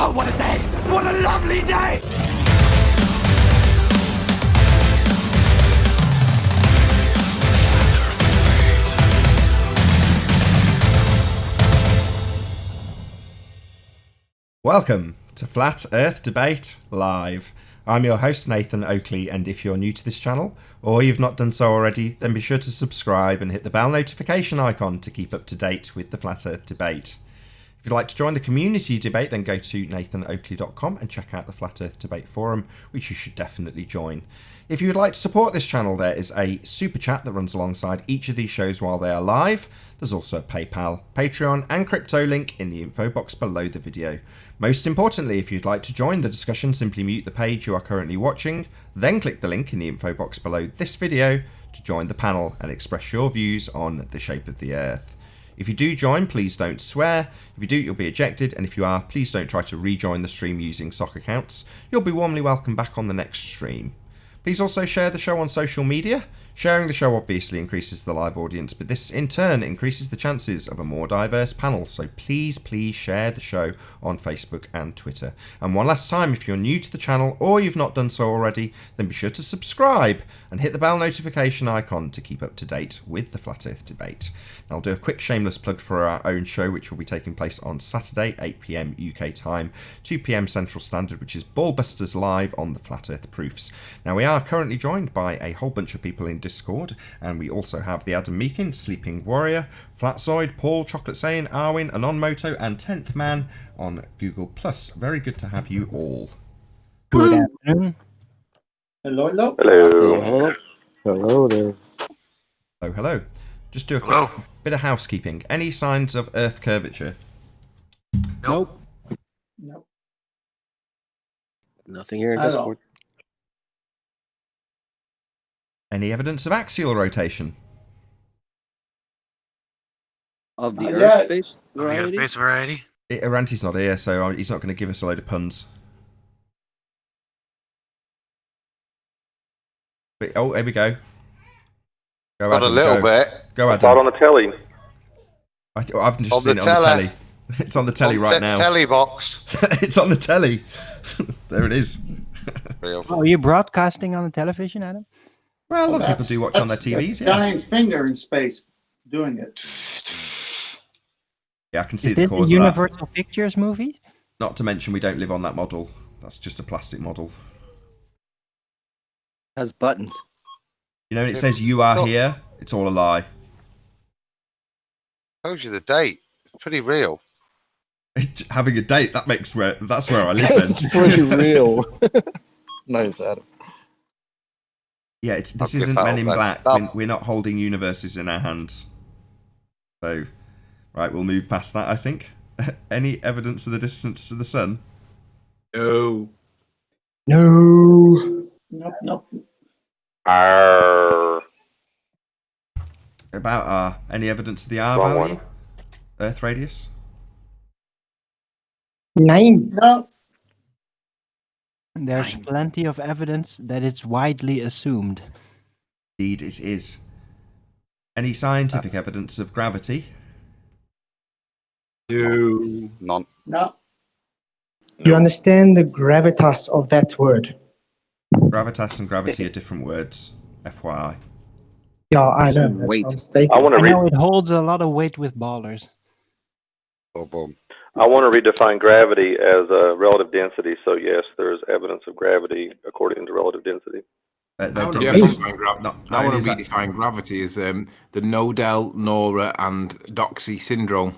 Oh, what a day! What a lovely day! Welcome to Flat Earth Debate Live. I'm your host Nathan Oakley, and if you're new to this channel, or you've not done so already, then be sure to subscribe and hit the bell notification icon to keep up to date with the Flat Earth Debate. If you'd like to join the community debate, then go to nathanoakley.com and check out the Flat Earth Debate Forum, which you should definitely join. If you would like to support this channel, there is a super chat that runs alongside each of these shows while they are live. There's also a PayPal, Patreon and crypto link in the info box below the video. Most importantly, if you'd like to join the discussion, simply mute the page you are currently watching, then click the link in the info box below this video to join the panel and express your views on the shape of the Earth. If you do join, please don't swear. If you do, you'll be ejected, and if you are, please don't try to rejoin the stream using sock accounts. You'll be warmly welcomed back on the next stream. Please also share the show on social media. Sharing the show obviously increases the live audience, but this in turn increases the chances of a more diverse panel, so please share the show on Facebook and Twitter. And one last time, if you're new to the channel or you've not done so already, then be sure to subscribe and hit the bell notification icon to keep up to date with the Flat Earth Debate. Now, I'll do a quick shameless plug for our own show, which will be taking place on Saturday, 8 PM UK time, 2 PM Central Standard, which is Ballbusters Live on the Flat Earth Proofs. Now, we are currently joined by a whole bunch of people in Discord, and we also have the Adam Meakin, Sleeping Warrior, Flatzoid, Paul, Chocolate Sane, Arwin, Anonmoto, and 10th Man on Google+. Very good to have you all. Good afternoon. Hello, hello. Hello. Hello there. Oh, hello. Just do a quick bit of housekeeping. Any signs of Earth curvature? Nope. Nope. Nothing here in Hello. Discord. Any evidence of axial rotation? Of the Not Earth yet. space The variety? space variety. Aranti's not here, so he's not going to give us a load of puns. But, oh, here we go. Go, Got Adam, a little go. bit. Go, I Adam. saw it on the telly. I've just On seen the it on the telly. telly. It's on the telly On right now. Telly box. It's on the telly. There it is. Real. Oh, are you broadcasting on the television, Adam? Well, a lot of people do watch on their That's TVs. a Yeah, giant finger in space doing it. yeah, I can see Is the this a cause of that. Universal Pictures movie? Not to mention, we don't live on that model. That's just a plastic model. Has buttons. You know, when it says "you are Oh. here," it's all a lie. Told you the date. It's pretty real. Having a date, that's where I live then. It's pretty real. Nice, Adam. Yeah, this I'll give isn't that Men up in then. Black. That- We're not holding universes in our hands. So, right, we'll move past that, I think. Any evidence of the distance to the sun? No. No. Nope, nope. About any evidence of the R Wrong value? one. Earth radius? 9. No. There's plenty of evidence that it's widely assumed. Indeed, it is. Any scientific evidence of gravity? No. None. No. Do you understand the gravitas of that word? Gravitas and gravity are different words. FYI. Yeah, I know. That's Weight. what I'm mistaken. I want to I know it holds a lot of weight with ballers. Boom, boom. I want to redefine gravity as a relative density. So yes, there's evidence of gravity according to relative density. They're I want to different. redefine Not I want only to is that- redefine gravity as the Nodel, Nora, and Doxy syndrome.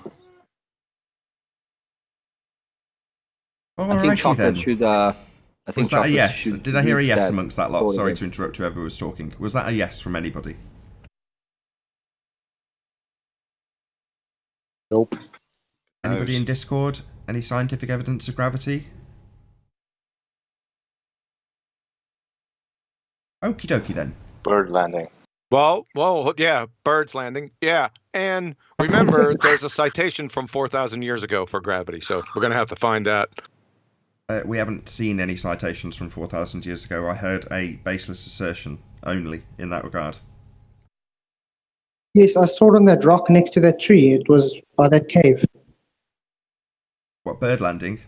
I think Alrighty chocolate then. should. I think Was that a chocolate yes? should Did I hear a reach yes that amongst that lot? quota Sorry then. to interrupt whoever was talking. Was that a yes from anybody? Nope. Anybody in Discord? Any scientific evidence of gravity? Okie dokie then. Bird landing. Well, yeah, birds landing, yeah. And remember, there's a citation from 4,000 years ago for gravity, so we're going to have to find that. We haven't seen any citations from 4,000 years ago. I heard a baseless assertion only in that regard. Yes, I saw it on that rock next to that tree. It was by that cave. What, bird landing?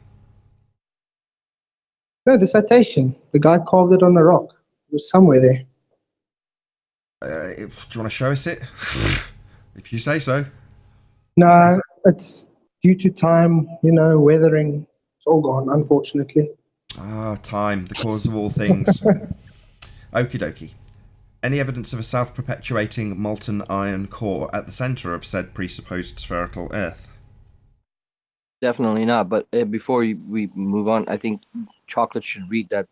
No, the citation. The guy carved it on the rock. It was somewhere there. Do you want to show us it? If you say so. No, it's due to time, weathering. It's all gone, unfortunately. Ah, time, the cause of all things. Okie dokie. Any evidence of a self-perpetuating molten iron core at the centre of said presupposed spherical Earth? Definitely not. But before we move on, I think Chocolate should read that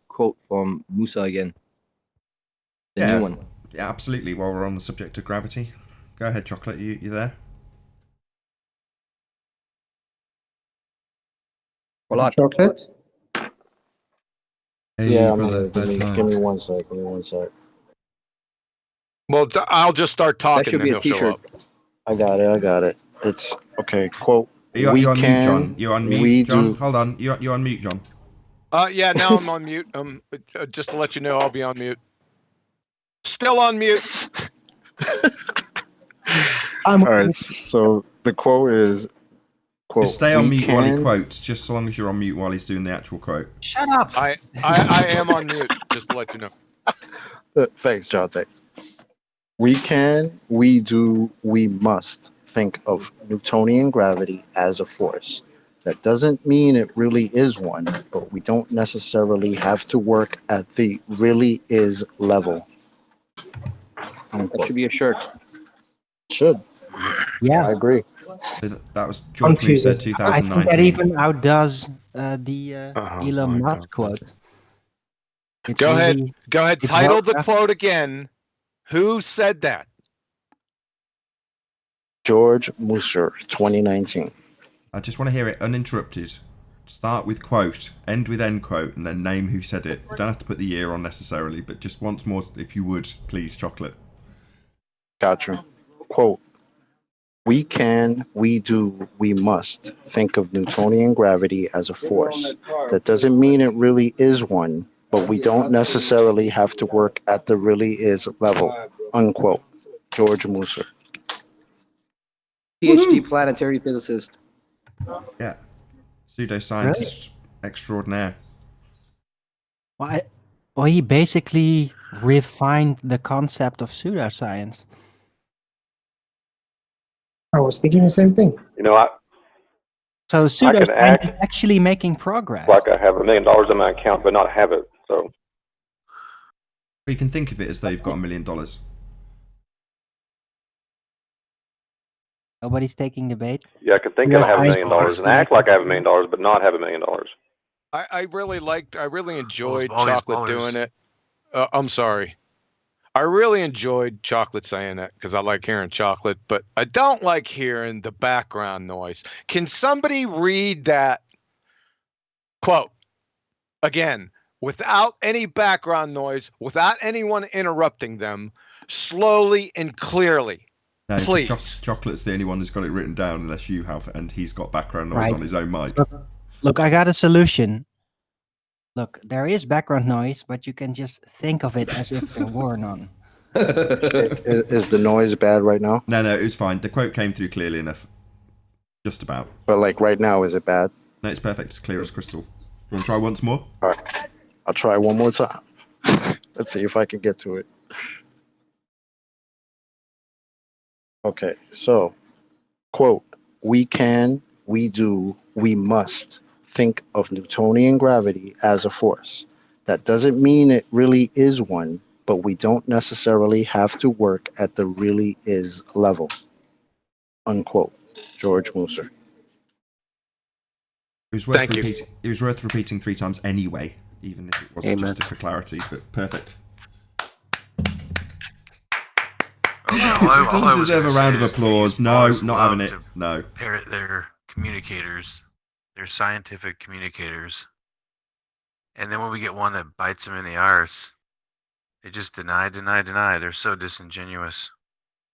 quote from Musa again. The new one. Yeah, absolutely. While we're on the subject of gravity. Go ahead, Chocolate. You there? Chocolate? Hey, Yeah, brother, give me 1 sec. Give me 1 sec. Well, I'll just start talking. That should then be a he'll show T-shirt. up. I got it. It's okay. Quote. You're on mute, John. You're on mute, John. Hold on. You're on mute, John. Yeah, now I'm on mute. Just to let you know, I'll be on mute. Still on mute. All right. So the quote is. Quote, Just stay on mute while he quotes, just so long as you're on mute while he's doing the actual quote. Shut up. I am on mute, just to let you know. Thanks, John. Thanks. We can, we do, we must think of Newtonian gravity as a force. That doesn't mean it really is one, but we don't necessarily have to work at the really is level. That should be a shirt. Should. Yeah. I agree. That was George Musa, I think 2019. that even outdoes the Elon Musk quote. It's Go ahead. really- Go ahead. it's Title well the crafted. quote again. Who said that? George Musa, 2019. I just want to hear it uninterrupted. Start with quote, end with end quote, and then name who said it. You don't have to put the year on necessarily, but just once more, if you would, please, Chocolate. Gotcha. Quote. We can, we do, we must think of Newtonian gravity as a force. That doesn't mean it really is one, but we don't necessarily have to work at the really is level. Unquote. George Musa. PhD planetary physicist. Yeah. Pseudoscientist extraordinaire. Well, he basically refined the concept of pseudoscience. I was thinking the same thing. So can pseudoscience act is actually making progress. like I have $1 million in my account, but not have it. So You can think of it as though you've got $1 million. Nobody's taking the bait. yeah, I can think I have $1 million and act like I have $1 million, but not have $1 million. I really enjoyed Chocolate doing it. I'm sorry. I really enjoyed Chocolate saying that because I like hearing Chocolate, but I don't like hearing the background noise. Can somebody read that quote again without any background noise, without anyone interrupting them, slowly and clearly? No, 'cause Please. Chocolate's the only one who's got it written down, unless you have, and he's got background noise Right. on his own mic. Look, I got a solution. Look, there is background noise, but you can just think of it as if there were none. Is the noise bad right now? No, it was fine. The quote came through clearly enough. Just about. But like right now, is it bad? No, it's perfect. It's clear as crystal. You want to try once more? All right. I'll try one more time. Let's see if I can get to it. Okay, so, quote, we can, we do, we must think of Newtonian gravity as a force. That doesn't mean it really is one, but we don't necessarily have to work at the really is level. Unquote. George Musa. It was worth repeating. It was worth repeating 3 times anyway, even if it wasn't just for clarity. But perfect. It doesn't deserve a round of applause. No, not having it. No. Parrot their communicators, their scientific communicators, and then when we get one that bites them in the arse, they just deny. They're so disingenuous.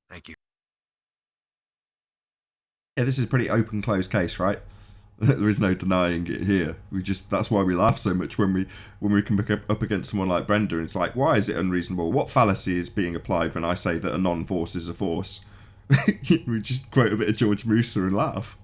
Thank you. Yeah, this is a pretty open, closed case, right? There is no denying it here. That's why we laugh so much when we come up against someone like Brenda, and it's like, why is it unreasonable? What fallacy is being applied when I say that a non-force is a force? We just quote a bit of George Musa and laugh.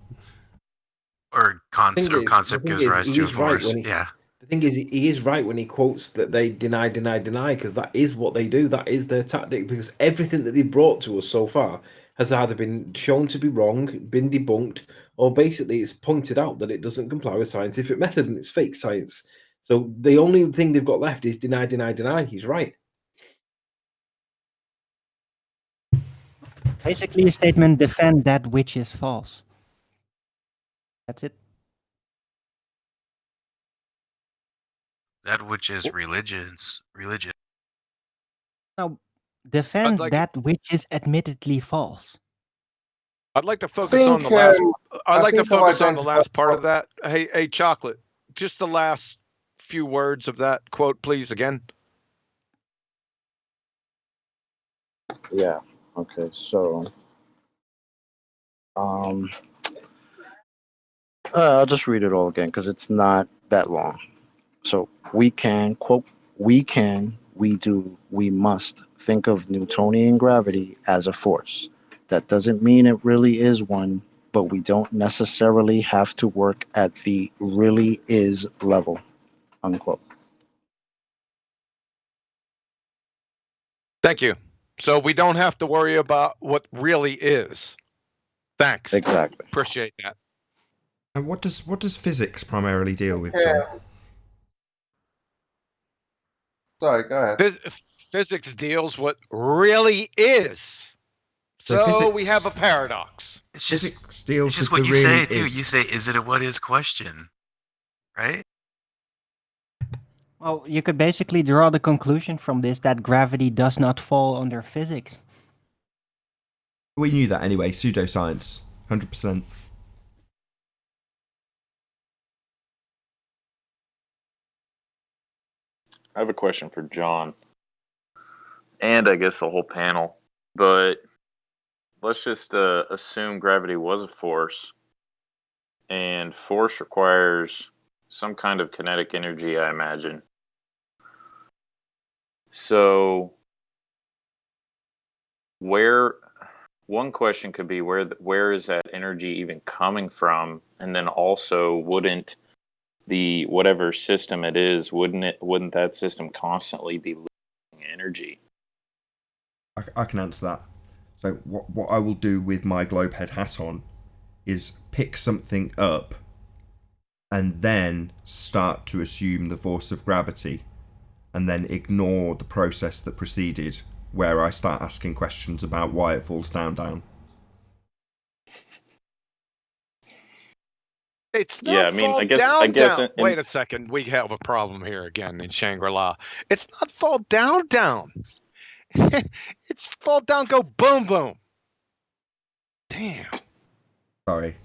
Or concept gives rise to a force. Yeah. The thing is, he is right when he quotes that they deny, because that is what they do. That is their tactic, because everything that they've brought to us so far has either been shown to be wrong, been debunked, or basically it's pointed out that it doesn't comply with scientific method and it's fake science. So the only thing they've got left is deny, deny, deny. He's right. Basically, a statement: defend that which is false. That's it. That which is religion. Now, defend like- that which is admittedly false. I'd like to focus on the last. I'd like to focus on the last part of that. Hey, Chocolate. Just the last few words of that quote, please. Again. Yeah. Okay. So, I'll just read it all again because it's not that long. So we can, quote, we can, we do, we must think of Newtonian gravity as a force. That doesn't mean it really is one, but we don't necessarily have to work at the really is level, unquote. Thank you. So we don't have to worry about what really is. Thanks. Exactly. Appreciate that. And what does physics primarily deal with, John? Sorry, go ahead. Physics deals what really is. So we have a paradox. It's just, physics deals it's just with what the you really say too. is. You say, "Is it a what is question?" Right? Well, you could basically draw the conclusion from this that gravity does not fall under physics. We knew that anyway. Pseudoscience, 100%. I have a question for John, and I guess the whole panel. But let's just assume gravity was a force, and force requires some kind of kinetic energy, I imagine. So, one question could be where is that energy even coming from? And then also, wouldn't the whatever system it is, wouldn't that system constantly be losing energy? I can answer that. So what I will do with my globe head hat on is pick something up and then start to assume the force of gravity and then ignore the process that preceded, where I start asking questions about why it falls down. It's not I guess Wait a second. We have a problem here again in Shangri-La. It's not fall down. It's fall down, go boom, boom. Damn. Sorry.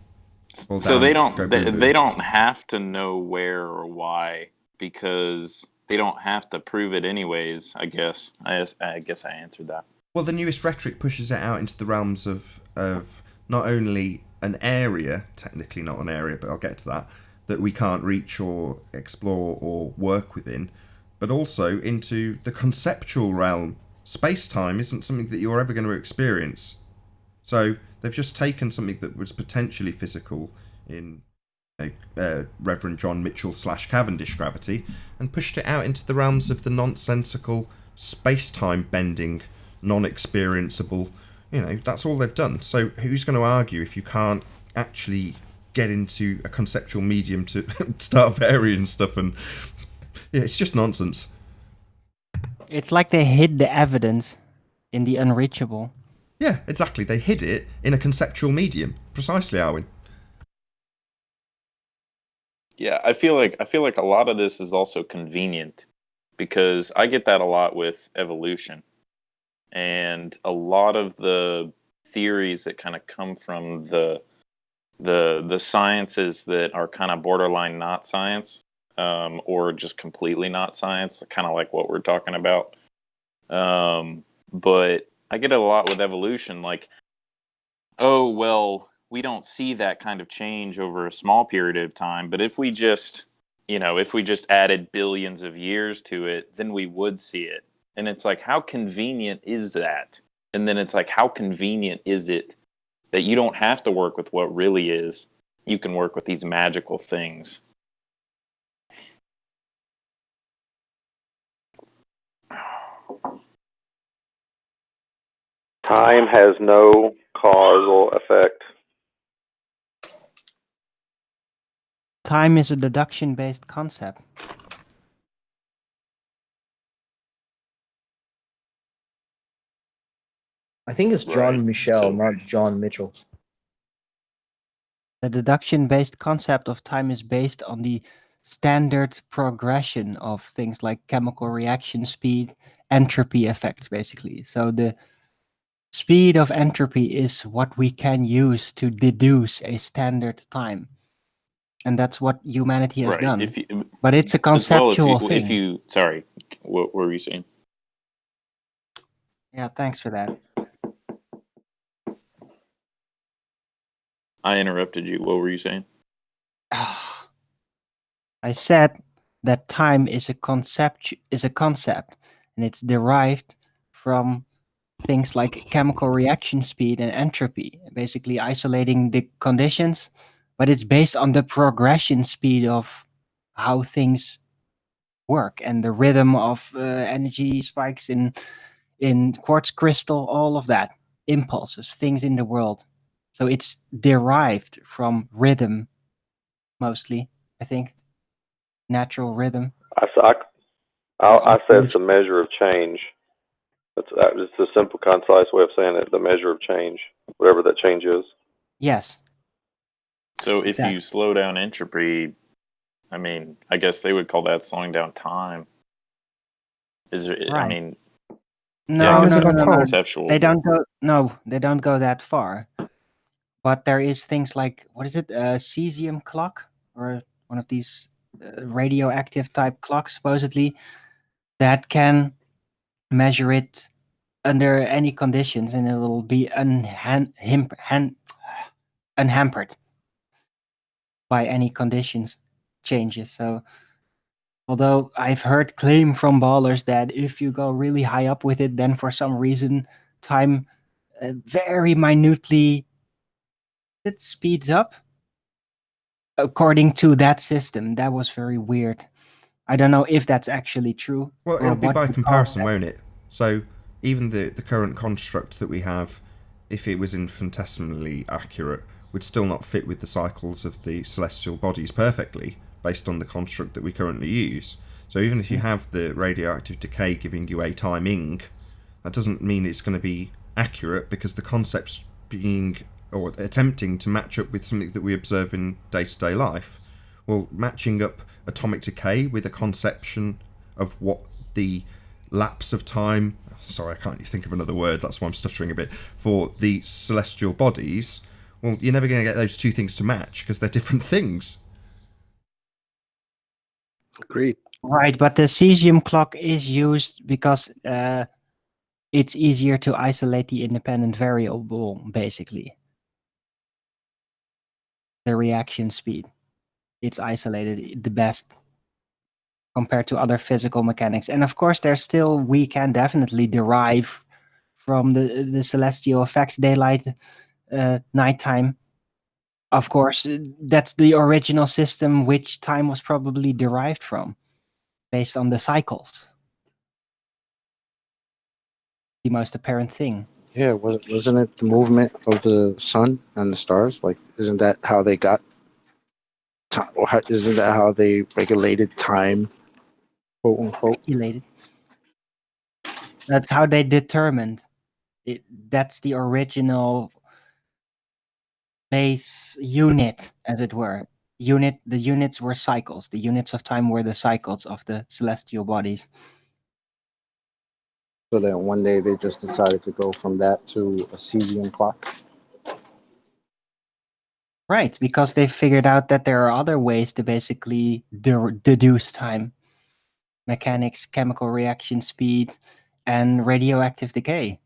So they don't have to know where or why, because they don't have to prove it anyways. I guess I answered that. Well, the newest rhetoric pushes it out into the realms of not only an area, technically not an area, but I'll get to that we can't reach or explore or work within, but also into the conceptual realm. Space-time isn't something that you're ever going to experience. So they've just taken something that was potentially physical in Reverend John Mitchell / Cavendish gravity and pushed it out into the realms of the nonsensical space-time bending, non-experienceable. That's all they've done. So who's going to argue if you can't actually get into a conceptual medium to start varying stuff? And it's just nonsense. It's like they hid the evidence in the unreachable. Yeah, exactly. They hid it in a conceptual medium. Precisely, Arwin. Yeah, I feel like a lot of this is also convenient, because I get that a lot with evolution. And a lot of the theories that kind of come from the sciences that are kind of borderline not science, or just completely not science, kind of like what we're talking about. But I get it a lot with evolution, like, oh, well, we don't see that kind of change over a small period of time, but if we just added billions of years to it, then we would see it. And it's like, how convenient is that? And then it's like, how convenient is it that you don't have to work with what really is? You can work with these magical things. Time has no causal effect. Time is a deduction-based concept. I think it's John Right, Michel, so- not John Mitchell. The deduction-based concept of time is based on the standard progression of things like chemical reaction speed, entropy effects, basically. So the speed of entropy is what we can use to deduce a standard time. And that's what humanity has right. done. If you, But it's a as well, conceptual thing. if you, sorry, what were you saying? Yeah, thanks for that. I interrupted you. What were you saying? I said that time is a concept, and it's derived from things like chemical reaction speed and entropy, basically isolating the conditions, but it's based on the progression speed of how things work and the rhythm of energy spikes in quartz crystal, all of that, impulses, things in the world. So it's derived from rhythm, mostly, I think, natural rhythm. I say it's the measure of change. It's a simple, concise way of saying it. The measure of change, whatever that change is. Yes. So if Exactly. you slow down entropy, I mean, I guess they would call that slowing down time. Is there? I Right. mean, No, yeah, I guess no, no, that's no, more no. conceptual. They but- don't go. No, they don't go that far. But there is things like, what is it? A cesium clock, or one of these radioactive type clocks, supposedly, that can measure it under any conditions, and it'll be unhampered by any conditions changes. So, although I've heard claim from ballers that if you go really high up with it, then for some reason time very minutely it speeds up according to that system. That was very weird. I don't know if that's actually true. Well, or it'll be what by you call comparison, that. won't it? So even the current construct that we have, if it was infinitesimally accurate, would still not fit with the cycles of the celestial bodies perfectly, based on the construct that we currently use. So even if you have the radioactive decay giving you a timing, that doesn't mean it's going to be accurate, because the concept's being or attempting to match up with something that we observe in day-to-day life. Well, matching up atomic decay with a conception of what the lapse of time, sorry, I can't even think of another word, that's why I'm stuttering a bit, for the celestial bodies, well, you're never going to get those two things to match, because they're different things. Agreed. Right, but the cesium clock is used because it's easier to isolate the independent variable, basically. The reaction speed. It's isolated the best compared to other physical mechanics. And of course, we can definitely derive from the celestial effects, daylight, nighttime. Of course, that's the original system which time was probably derived from, based on the cycles. The most apparent thing. Yeah, wasn't it the movement of the sun and the stars? Like, isn't that how they got time? Or isn't that how they regulated time, quote unquote? Regulated. That's how they determined it. That's the original base unit, as it were. The units were cycles. The units of time were the cycles of the celestial bodies. So then one day they just decided to go from that to a cesium clock. Right, because they figured out that there are other ways to basically deduce time. Mechanics, chemical reaction speed, and radioactive decay.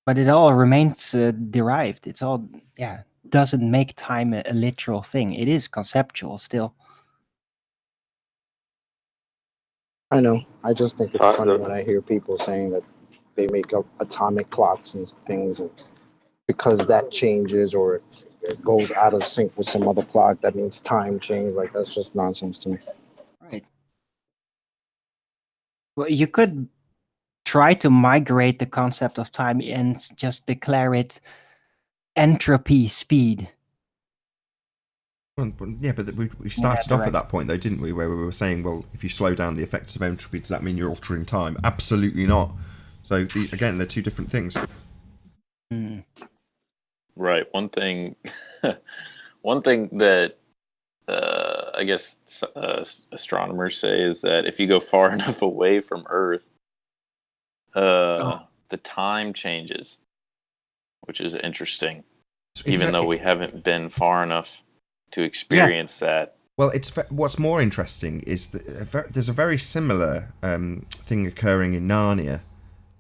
But it all remains derived. It's all, doesn't make time a literal thing. It is conceptual still. I know. I just think it's funny when I hear people saying that they make up atomic clocks and things, and because that changes or it goes out of sync with some other clock, that means time change. Like, that's just nonsense to me. Right. Well, you could try to migrate the concept of time and just declare it entropy speed. Well, yeah, but we started off at that point, though, didn't we? Where we were saying, well, if you slow down the effects of entropy, does that mean you're altering time? Absolutely not. So, again, they're two different things. Right. One thing that I guess astronomers say is that if you go far enough away from Earth, the time changes, which is interesting. Even though we haven't been far enough to experience that. Well, what's more interesting is that there's a very similar thing occurring in Narnia.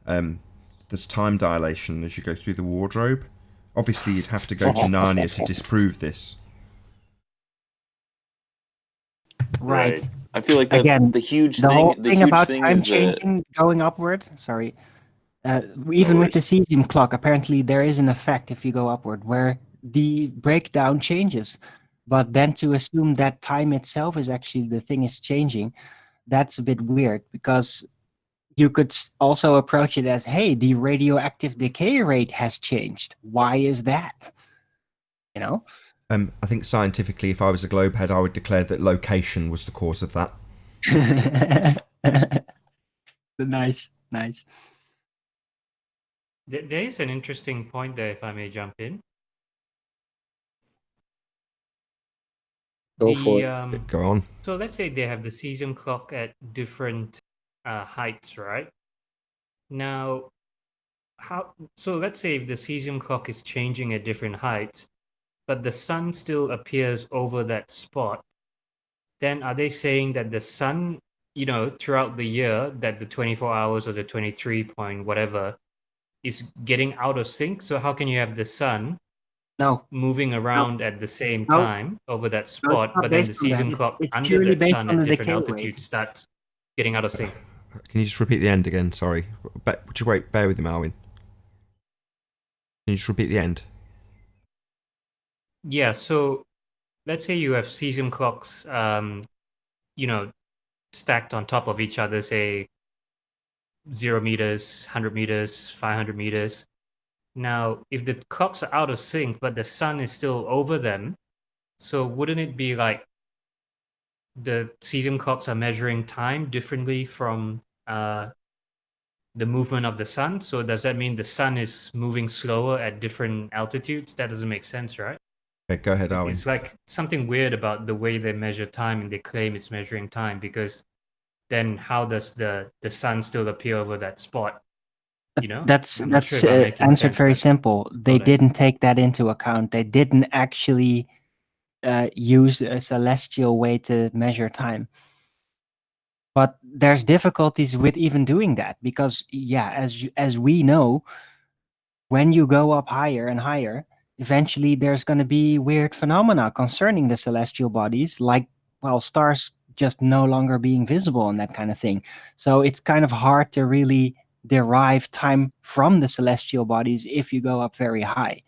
There's time dilation as you go through the wardrobe. Obviously, you'd have to go to Narnia to disprove this. Right. I feel like that's Again, the huge the thing. whole The thing huge about thing time is changing, going upward. Sorry. Even with the cesium clock, apparently there is an effect if you go upward where the breakdown changes. But then to assume that time itself is actually the thing is changing, that's a bit weird, because you could also approach it as, hey, the radioactive decay rate has changed. Why is that? You know? I think scientifically, if I was a globehead, I would declare that location was the cause of that. Nice. There is an interesting point there, if I may jump in. Go for it. Go on. So let's say they have the cesium clock at different heights, right? Now, so let's say if the cesium clock is changing at different heights, but the sun still appears over that spot, then are they saying that the sun, throughout the year, that the 24 hours or the 23 point whatever is getting out of sync? So how can you have the sun moving around at the same time over that spot, but then the cesium clock under that sun at different altitudes starts getting out of sync? Can you just repeat the end again? Sorry. Would you bear with me, Marwin? Can you just repeat the end? Yeah, so let's say you have cesium clocks, stacked on top of each other, say 0 meters, 100 meters, 500 meters. Now, if the clocks are out of sync, but the sun is still over them, so wouldn't it be like the cesium clocks are measuring time differently from the movement of the sun? So does that mean the sun is moving slower at different altitudes? That doesn't make sense, right? Okay, go ahead, Arwin. It's like something weird about the way they measure time, and they claim it's measuring time, because then how does the sun still appear over that spot? That's I'm not sure if I'm making answered sense, very but simple. They didn't take that into account. They didn't actually use a celestial way to measure time. But there's difficulties with even doing that, because as we know, when you go up higher and higher, eventually there's going to be weird phenomena concerning the celestial bodies, like, well, stars just no longer being visible and that kind of thing. So it's kind of hard to really derive time from the celestial bodies if you go up very high.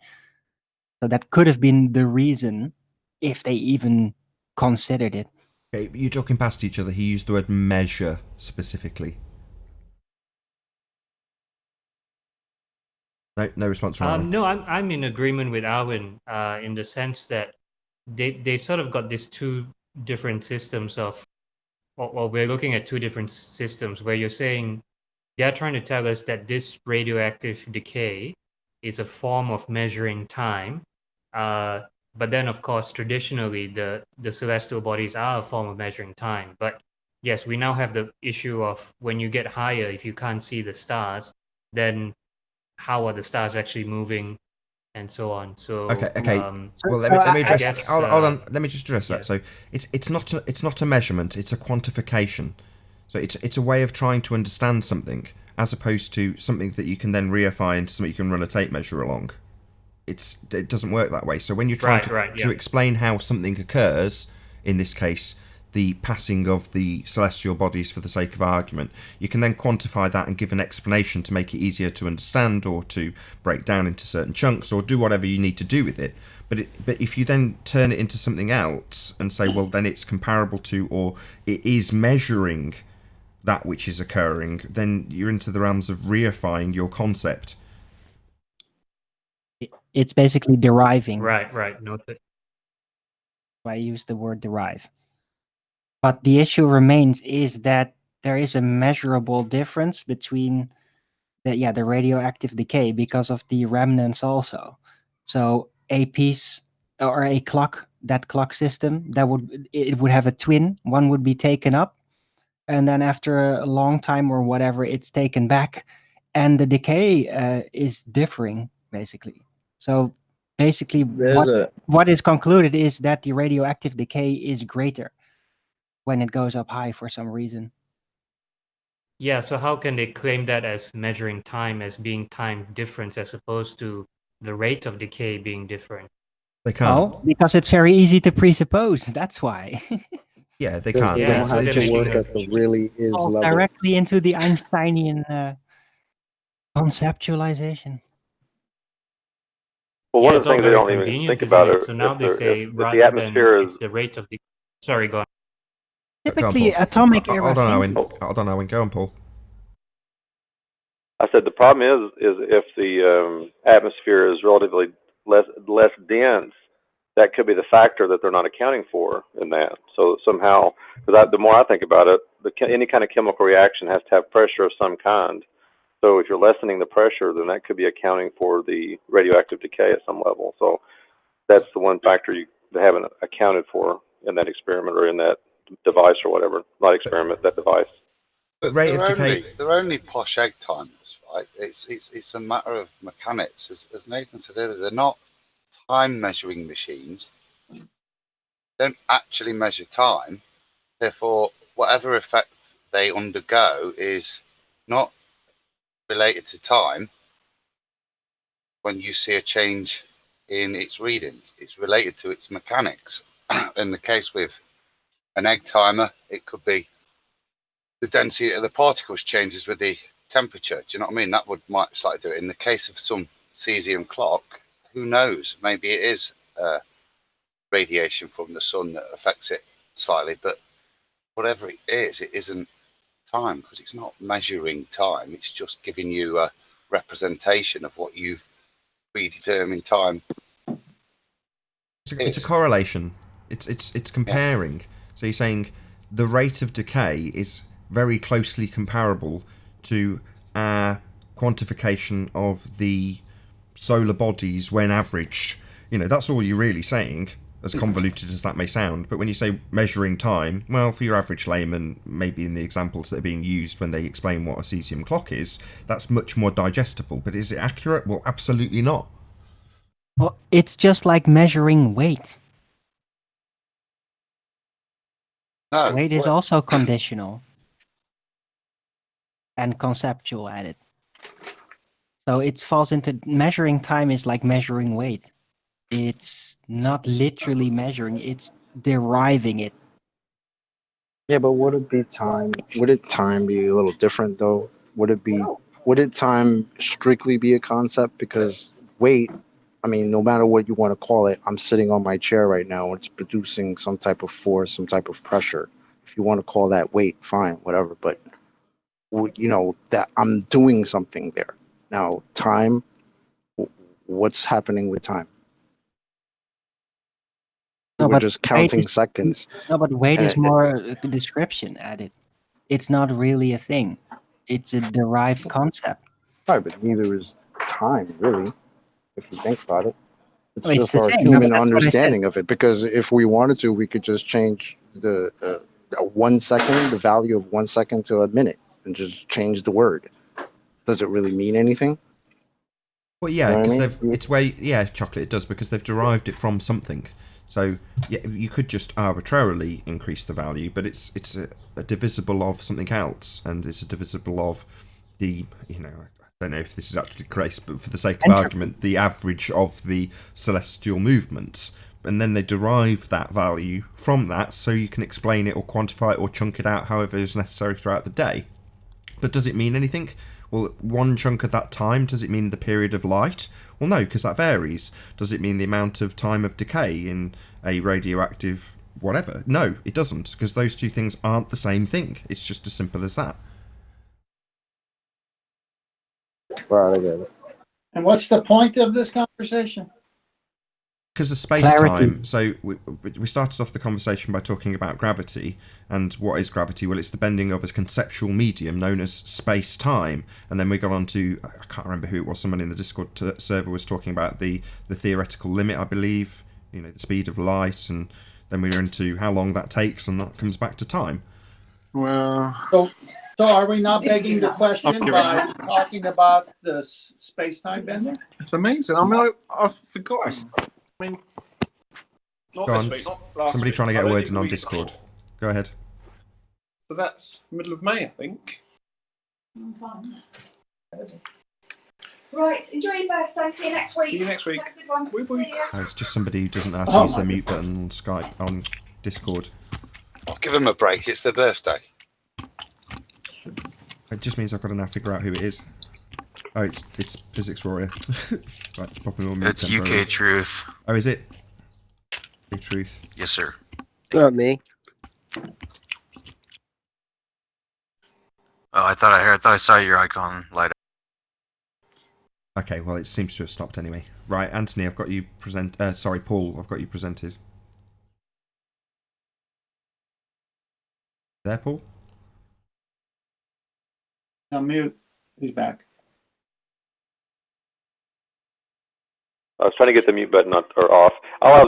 So that could have been the reason, if they even considered it. Okay, you're talking past each other. He used the word measure specifically. No response from Arwin. No, I'm in agreement with Arwin in the sense that they've sort of got these two different systems of, or we're looking at two different systems where you're saying they're trying to tell us that this radioactive decay is a form of measuring time. But then, of course, traditionally, the celestial bodies are a form of measuring time. But yes, we now have the issue of when you get higher, if you can't see the stars, then how are the stars actually moving, and so on. So Okay. Well, let me address. Hold on. Let me just address that. So it's not a measurement. It's a quantification. So it's a way of trying to understand something, as opposed to something that you can then reify into something you can run a tape measure along. It doesn't work that way. So when you're trying to explain how something occurs, in this case, the passing of the celestial bodies for the sake of argument, you can then quantify that and give an explanation to make it easier to understand, or to break down into certain chunks, or do whatever you need to do with it. But if you then turn it into something else and say, well, then it's comparable to, or it is measuring that which is occurring, then you're into the realms of reifying your concept. It's basically deriving. Right. Noted. I use the word derive. But the issue remains is that there is a measurable difference between the radioactive decay because of the remnants also. So a piece or a clock, that clock system, it would have a twin. One would be taken up, and then after a long time or whatever, it's taken back, and the decay is differing basically. So basically, what is concluded is that the radioactive decay is greater when it goes up high for some reason. Yeah, so how can they claim that as measuring time as being time difference as opposed to the rate of decay being different? They can't. Oh, because it's very easy to presuppose. That's why. Yeah, they can't. They don't have to work at the really is falls level. directly into the Einsteinian conceptualization. Well, one of the things they don't even think about it. So now they say if rather the atmosphere than is it's the rate of the. Sorry, go on. Typically, atomic era. Hold on, Owen. Go on, Paul. I said the problem is if the atmosphere is relatively less dense, that could be the factor that they're not accounting for in that. So somehow, the more I think about it, any kind of chemical reaction has to have pressure of some kind. So if you're lessening the pressure, then that could be accounting for the radioactive decay at some level. So that's the one factor they haven't accounted for in that experiment or in that device or whatever. Not experiment, that device. But they're only posh egg timers, right? It's a matter of mechanics. As Nathan said earlier, they're not time measuring machines. They don't actually measure time. Therefore, whatever effect they undergo is not related to time. When you see a change in its readings, it's related to its mechanics. In the case with an egg timer, it could be the density of the particles changes with the temperature. Do you know what I mean? That might slightly do it. In the case of some cesium clock, who knows? Maybe it is radiation from the sun that affects it slightly, but whatever it is, it isn't time because it's not measuring time. It's just giving you a representation of what you've predetermined time. It's a correlation. It's comparing. So you're saying the rate of decay is very closely comparable to our quantification of the solar bodies when averaged. That's all you're really saying, as convoluted as that may sound. But when you say measuring time, well, for your average layman, maybe in the examples that are being used when they explain what a cesium clock is, that's much more digestible. But is it accurate? Well, absolutely not. Well, it's just like measuring weight. No, weight is also conditional and conceptual added. So it falls into measuring time is like measuring weight. It's not literally measuring, it's deriving it. Yeah, but would it be time? Would time be a little different though? Would time strictly be a concept? Because weight, I mean, no matter what you want to call it, I'm sitting on my chair right now. It's producing some type of force, some type of pressure. If you want to call that weight, fine, whatever. But that I'm doing something there. Now, time. What's happening with time? We're just counting seconds. No, but weight is more a description added. It's not really a thing. It's a derived concept. Right, but neither is time, really, if you think about it. It's Well, just it's our the same. human That's what I understanding of it. Because if we wanted to, we could just change the 1 second, the value of 1 second to a minute, and just change the word. Does it really mean anything? Well, yeah, because they've chocolate. It does because they've derived it from something. So yeah, you could just arbitrarily increase the value, but it's a divisible of something else, and it's a divisible of the I don't know if this is actually correct, but for the sake of argument, the average of the celestial movements, and then they derive that value from that, so you can explain it or quantify it or chunk it out however is necessary throughout the day. But does it mean anything? Well, one chunk of that time, does it mean the period of light? Well, no, because that varies. Does it mean the amount of time of decay in a radioactive whatever. No, it doesn't, because those two things aren't the same thing. It's just as simple as that. Right, I get it. And what's the point of this conversation? Because of space-time. So we started off the conversation by talking about gravity. And what is gravity? Well, it's the bending of a conceptual medium known as space-time. And then we got on to, I can't remember who it was, someone in the Discord server was talking about the theoretical limit, I believe, you know, the speed of light. And then we were into how long that takes, and that comes back to time. Well, So are we not begging the question by talking about the space-time bending? it's amazing. I mean, I've forgotten. I mean, not Go this on. week, not last Somebody week. trying to get I a don't word think in on we- Discord. Go ahead. So that's middle of May, I think. Right, enjoy your birthday. See you next week. See you next week. Have a good one. Woo woo. See ya. It's just somebody who doesn't know how to Oh use my their mute button on Skype, on Discord. I'll give them a break. It's their birthday. It just means I've got to now figure out who it is. Oh, it's Physics Warrior. Right, it's popping on mute It's temporarily. UK Truth. Oh, is it? UK Truth. Yes, sir. Not me. Oh, I thought I saw your icon light up. Okay, well, it seems to have stopped anyway. Right, Anthony, I've got you sorry, Paul, I've got you presented. There, Paul? Mute. He's back. I was trying to get the mute button off. I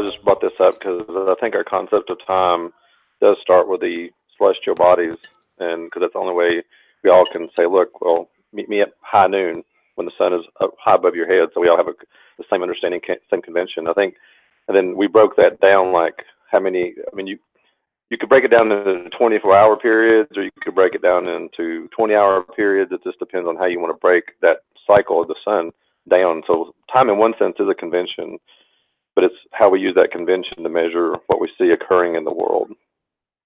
just brought this up because I think our concept of time does start with the celestial bodies, and because that's the only way we all can say, look, well, meet me at high noon when the sun is up high above your head, so we all have the same understanding, same convention. I think, and then we broke that down like how many. I mean, you could break it down into 24-hour periods, or you could break it down into 20-hour periods. It just depends on how you want to break that cycle of the sun down. So time in one sense is a convention, but it's how we use that convention to measure what we see occurring in the world.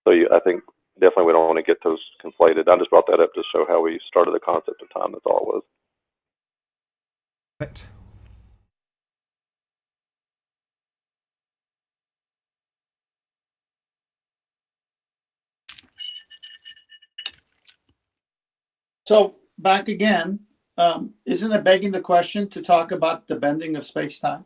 So I think definitely we don't want to get those conflated. I just brought that up to show how we started the concept of time. That's all it was. Perfect. So back again, isn't it begging the question to talk about the bending of space-time?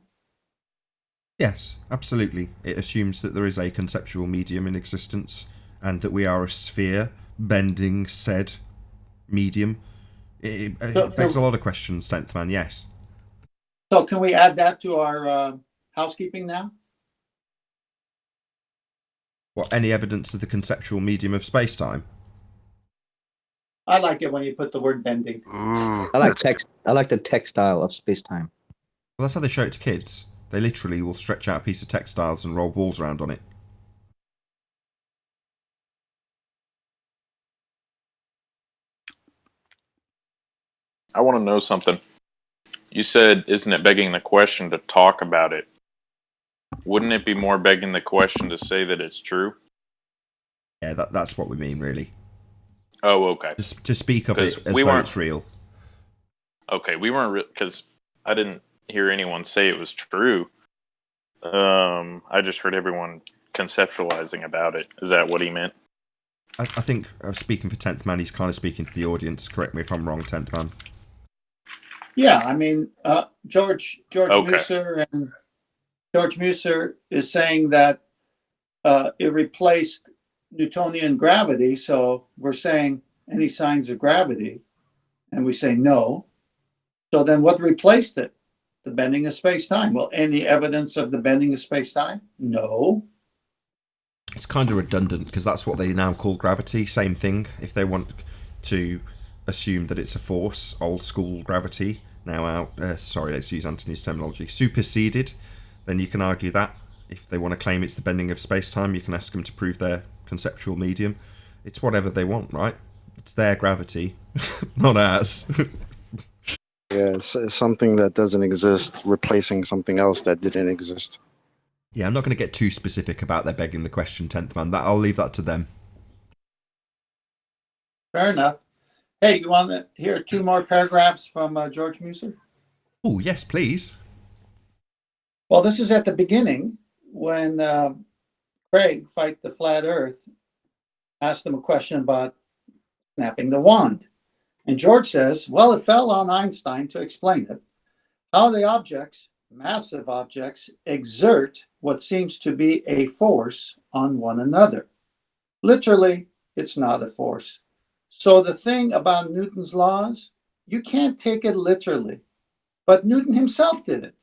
Yes, absolutely. It assumes that there is a conceptual medium in existence and that we are a sphere bending said medium. It begs a lot of questions, 10th Man, yes. So can we add that to our housekeeping now? What, any evidence of the conceptual medium of space-time? I like it when you put the word bending. I like text. I like the textile of space-time. Well, that's how they show it to kids. They literally will stretch out a piece of textiles and roll balls around on it. I want to know something. You said, isn't it begging the question to talk about it? Wouldn't it be more begging the question to say that it's true? Yeah, that's what we mean, really. Oh, okay. To speak of it as though it's real. Okay, we weren't because I didn't hear anyone say it was true. I just heard everyone conceptualizing about it. Is that what he meant? I think, speaking for 10th Man, he's kind of speaking to the audience. Correct me if I'm wrong, 10th Man. Yeah, I mean, George Okay. Musser is saying that it replaced Newtonian gravity. So we're saying any signs of gravity, and we say no. So then what replaced it? The bending of space-time. Well, any evidence of the bending of space-time? No. It's kind of redundant because that's what they now call gravity. Same thing. If they want to assume that it's a force, old school gravity, now out, sorry, let's use Anthony's terminology, superseded, then you can argue that. If they want to claim it's the bending of space-time, you can ask them to prove their conceptual medium. It's whatever they want, right? It's their gravity, not ours. Yeah, it's something that doesn't exist, replacing something else that didn't exist. Yeah, I'm not going to get too specific about their begging the question, 10th Man. I'll leave that to them. Fair enough. Hey, you want to hear 2 more paragraphs from George Musser? Oh, yes, please. Well, this is at the beginning when Craig, Fight the Flat Earth, asked him a question about snapping the wand. And George says, well, it fell on Einstein to explain it. How the objects, massive objects, exert what seems to be a force on one another. Literally, it's not a force. So the thing about Newton's laws, you can't take it literally. But Newton himself did it.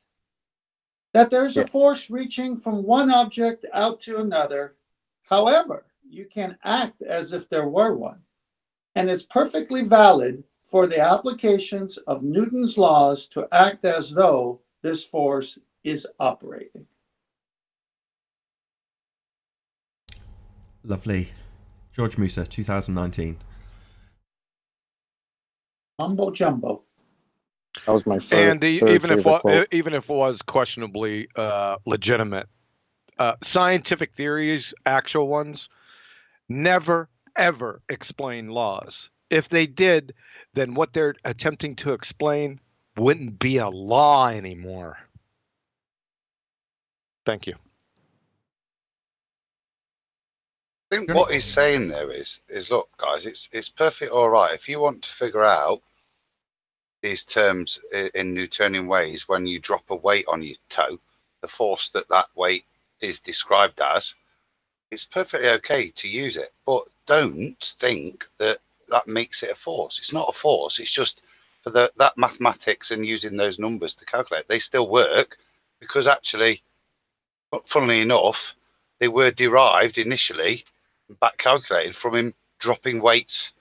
That there's a force reaching from one object out to another. However, you can act as if there were one. And it's perfectly valid for the applications of Newton's laws to act as though this force is operating. Lovely. George Musa, 2019. Mumbo jumbo. That was my And even if quote. it was questionably legitimate, scientific theories, actual ones, never ever explain laws. If they did, then what they're attempting to explain wouldn't be a law anymore. Thank you. I think what he's saying there is look, guys, it's perfect all right. If you want to figure out these terms in Newtonian ways, when you drop a weight on your toe, the force that weight is described as, it's perfectly okay to use it. But don't think that makes it a force. It's not a force. It's just for that mathematics and using those numbers to calculate. They still work because actually, funnily enough, they were derived initially, back calculated from him dropping weights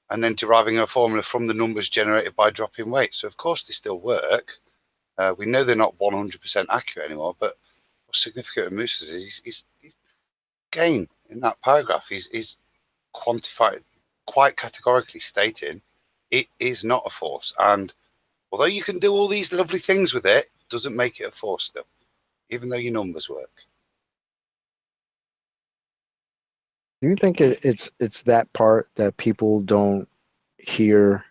and then deriving a formula from the numbers generated by dropping weight. So, of course, they still work. We know they're not 100% accurate anymore, but what's significant with Musa's is he's again, in that paragraph, he's quantified, quite categorically stating it is not a force. And although you can do all these lovely things with it, doesn't make it a force still, even though your numbers work. Do you think it's that part that people don't hear,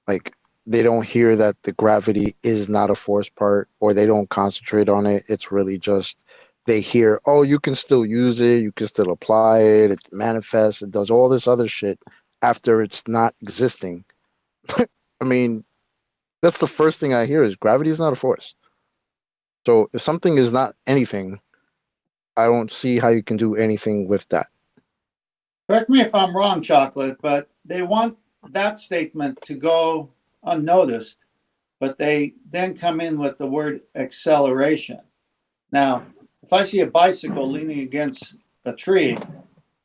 like they don't hear that the gravity is not a force part, or they don't concentrate on it? It's really just they hear, oh, you can still use it, you can still apply it, it manifests, it does all this other shit after it's not existing. I mean, that's the first thing I hear is gravity is not a force. So if something is not anything, I don't see how you can do anything with that. Correct me if I'm wrong, Chocolate, but they want that statement to go unnoticed, but they then come in with the word acceleration. Now, if I see a bicycle leaning against a tree,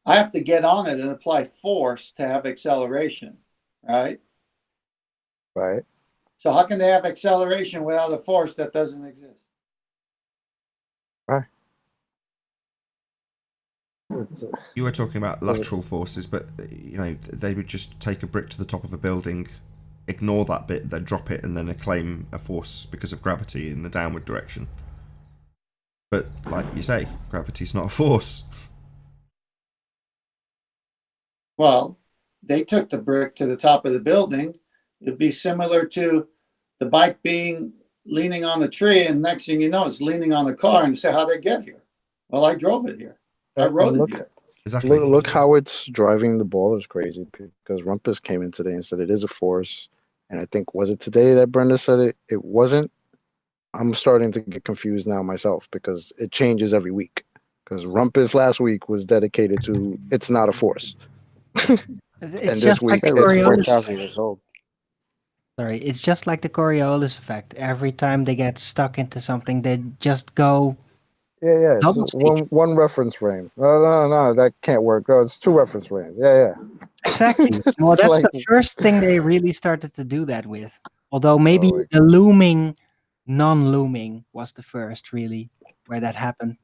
I have to get on it and apply force to have acceleration, right? Right. So how can they have acceleration without a force that doesn't exist? Right. You were talking about lateral forces, but they would just take a brick to the top of a building, ignore that bit, then drop it, and then claim a force because of gravity in the downward direction. But like you say, gravity's not a force. Well, they took the brick to the top of the building. It'd be similar to the bike being leaning on the tree, and next thing you know, it's leaning on the car, and you say, how'd they get here? Well, I drove it here. I rode it here. Exactly. Look how it's driving the ball is crazy, because Rumpus came in today and said it is a force. And I think, was it today that Brenda said it wasn't? I'm starting to get confused now myself because it changes every week. Because Rumpus last week was dedicated to it's not a force. It's just like the Coriolis. Years old. Sorry, it's just like the Coriolis effect. Every time they get stuck into something, they just go. Yeah. It's one reference frame. No, that can't work. Oh, it's two reference frames. Yeah. Exactly. Well, that's like, the first thing they really started to do that with. Although maybe the looming, non-looming was the first really where that happened.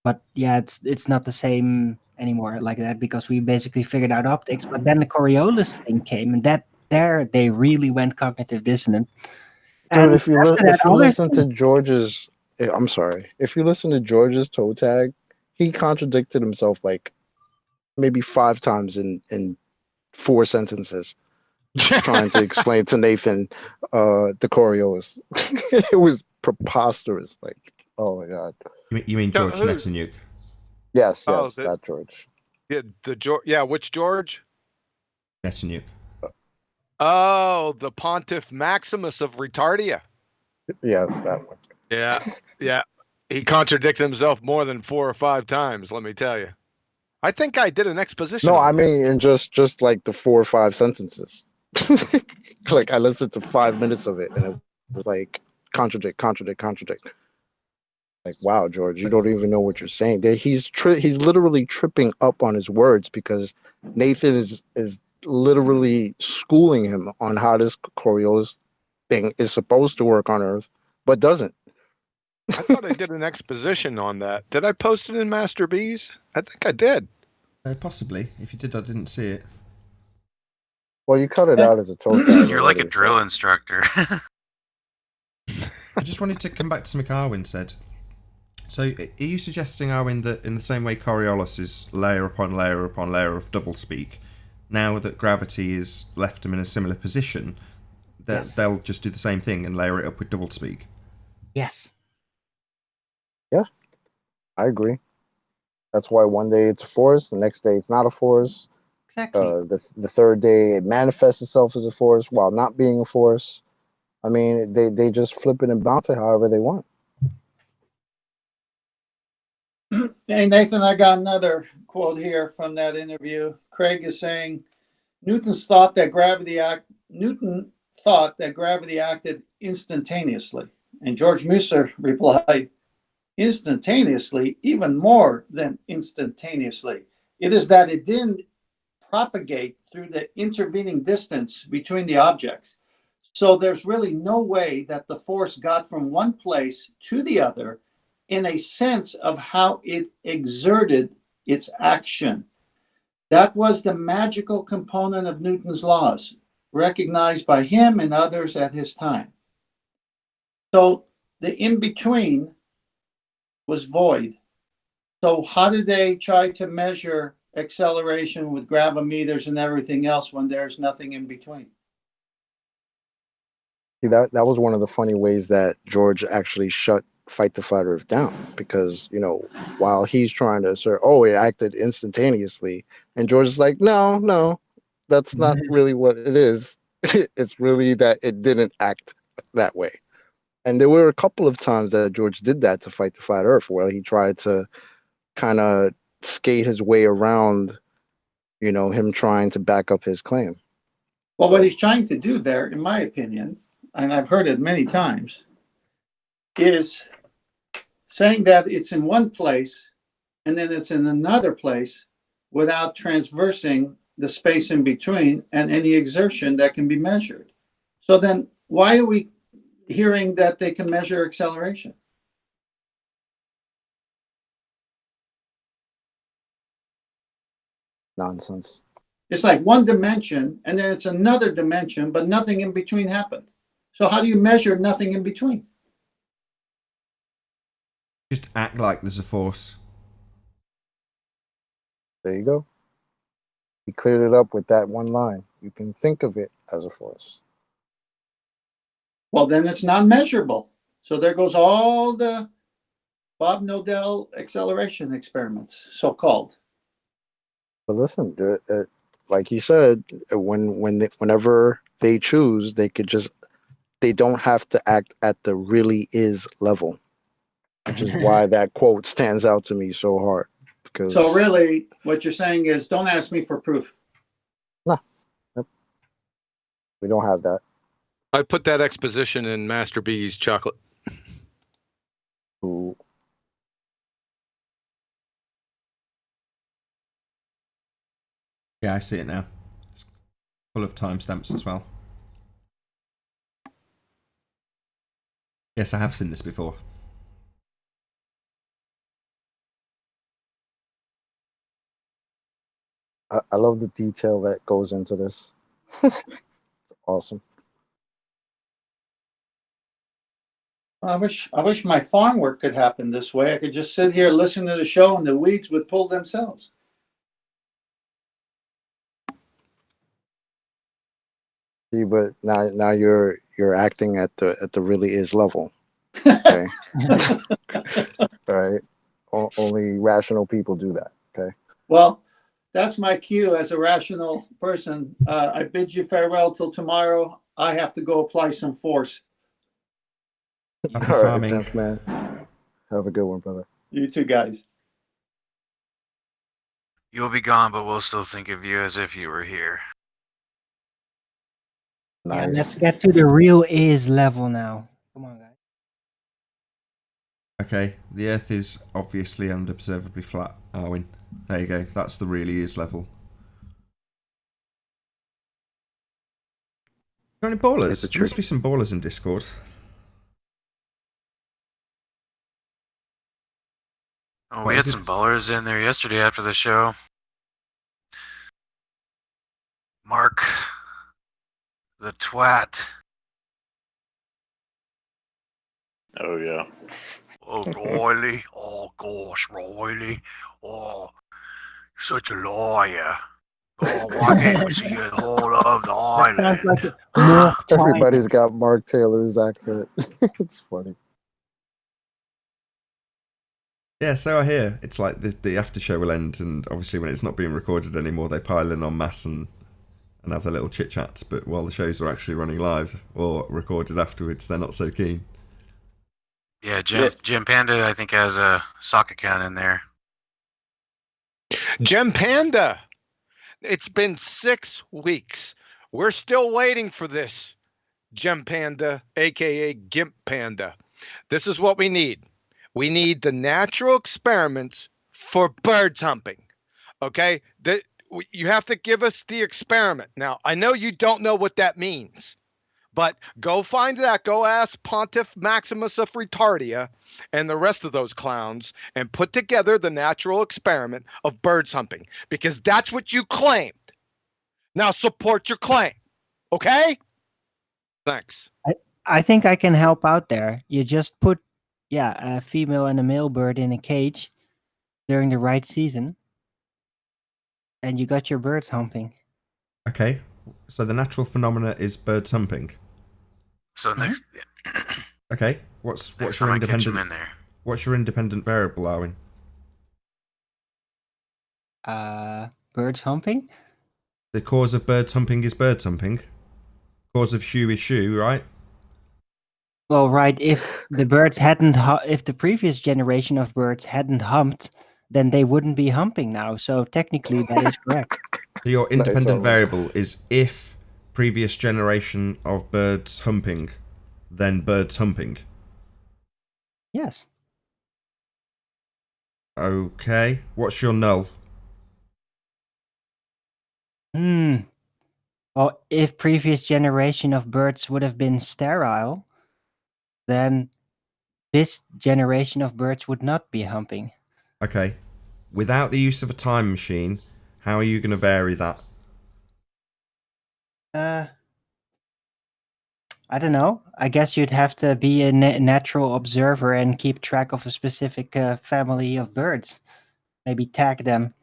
But yeah, it's not the same anymore like that because we basically figured out optics. But then the Coriolis thing came, and there they really went cognitive dissonant. Dude, if you listen to George's, I'm sorry, if you listen to George's toe tag, he contradicted himself like maybe 5 times in 4 sentences, trying to explain to Nathan the Coriolis. It was preposterous. Like, oh my god. You mean George Netanyahu? Yes, Oh, yes, that George. Yeah, the George. Yeah, which George? Netanyahu. Oh, the Pontiff Maximus of Retardia. Yes, that one. Yeah, yeah. He contradicted himself more than 4 or 5 times. Let me tell you. I think I did an exposition No, I on that. mean, in just like the 4 or 5 sentences. Like I listened to 5 minutes of it, and it was like contradict, contradict, contradict. Like, wow, George, you don't even know what you're saying. He's literally tripping up on his words because Nathan is literally schooling him on how this Coriolis thing is supposed to work on Earth, but doesn't. I thought I did an exposition on that. Did I post it in Master Bees? I think I did. Possibly. If you did, I didn't see it. Well, you cut it out as a toe tag. You're like a already, drill so. instructor. I just wanted to come back to something Arwin said. So, are you suggesting, Arwin, that in the same way Coriolis is layer upon layer upon layer of doublespeak, now that gravity has left them in a similar position, that they'll just do the same thing and layer it up with doublespeak? Yes. Yeah, I agree. That's why one day it's a force, the next day it's not a force. Exactly. The third day it manifests itself as a force while not being a force. I mean, they just flip it and bounce it however they want. Hey, Nathan, I got another quote here from that interview. Craig is saying, Newton thought that gravity acted instantaneously. And George Muser replied, instantaneously, even more than instantaneously. It is that it didn't propagate through the intervening distance between the objects. So there's really no way that the force got from one place to the other in a sense of how it exerted its action. That was the magical component of Newton's laws, recognized by him and others at his time. So the in between was void. So, how did they try to measure acceleration with gravimeters and everything else when there's nothing in between? See, that was one of the funny ways that George actually shut Fight the Flat Earth down, because while he's trying to assert, oh, it acted instantaneously, and George is like, no, that's not really what it is. It's really that it didn't act that way. And there were a couple of times that George did that to Fight the Flat Earth, where he tried to kind of skate his way around, him trying to back up his claim. Well, what he's trying to do there, in my opinion, and I've heard it many times, is saying that it's in one place and then it's in another place without transversing the space in between and any exertion that can be measured. So then why are we hearing that they can measure acceleration? Nonsense. It's like one dimension and then it's another dimension, but nothing in between happened. So how do you measure nothing in between? Just act like there's a force. There you go. He cleared it up with that one line. You can think of it as a force. Well, then it's non-measurable. So there goes all the Bob Nodell acceleration experiments, so-called. But listen, like he said, whenever they choose, they don't have to act at the really is level, which is why that quote stands out to me so hard. Because so really, what you're saying is, don't ask me for proof. No, we don't have that. I put that exposition in Master B's chocolate. Ooh. Yeah, I see it now. It's full of timestamps as well. Yes, I have seen this before. I love the detail that goes into this. It's awesome. I wish my farm work could happen this way. I could just sit here, listen to the show, and the weeds would pull themselves. See, but now you're acting at the really is level. Okay. All right. Only rational people do that. Okay. Well, that's my cue as a rational person. I bid you farewell till tomorrow. I have to go apply some force. Happy All right, farming. 10th man. Have a good one, brother. You two guys. You'll be gone, but we'll still think of you as if you were here. Yeah, Nice. let's get to the real is level now. Come on, guys. Okay, the Earth is obviously unobservably flat, Arwin. There you go. That's the really is level. Got any ballers? There must be some ballers in Discord. Oh, we had some ballers in there yesterday after the show. Mark, the twat. Oh yeah. Oh, Riley. Oh, gosh, Riley. Oh, such a liar. Oh, why can't we see you the whole of the That island? sounds like Mark Twain. Everybody's got Mark Taylor's accent. It's funny. Yeah, so I hear. It's like the after show will end, and obviously when it's not being recorded anymore, they pile in en masse and have their little chit chats. But while the shows are actually running live or recorded afterwards, they're not so keen. Yeah, Jim Panda, I think, has a sock account in there. Gem Panda. It's been 6 weeks. We're still waiting for this. Gem Panda, aka Gimp Panda. This is what we need. We need the natural experiments for birds humping. Okay? You have to give us the experiment. Now, I know you don't know what that means, but go find that. Go ask Pontiff Maximus of Retardia and the rest of those clowns and put together the natural experiment of birds humping, because that's what you claimed. Now support your claim. Okay? Thanks. I think I can help out there. You just put, a female and a male bird in a cage during the right season, and you got your birds humping. Okay, so the natural phenomena is birds humping. So next. Okay, what's Next your time I catch independent? him in there. What's your independent variable, Arwin? Birds humping. The cause of birds humping is birds humping. Cause of shoe is shoe, right? Well, right. If the birds if the previous generation of birds hadn't humped, then they wouldn't be humping now. So technically, that is correct. So your Nice, independent Arwin. variable is if previous generation of birds humping, then birds humping. Yes. Okay, what's your null? Well, if previous generation of birds would have been sterile, then this generation of birds would not be humping. Okay, without the use of a time machine, how are you going to vary that? I don't know. I guess you'd have to be a natural observer and keep track of a specific family of birds. Maybe tag them.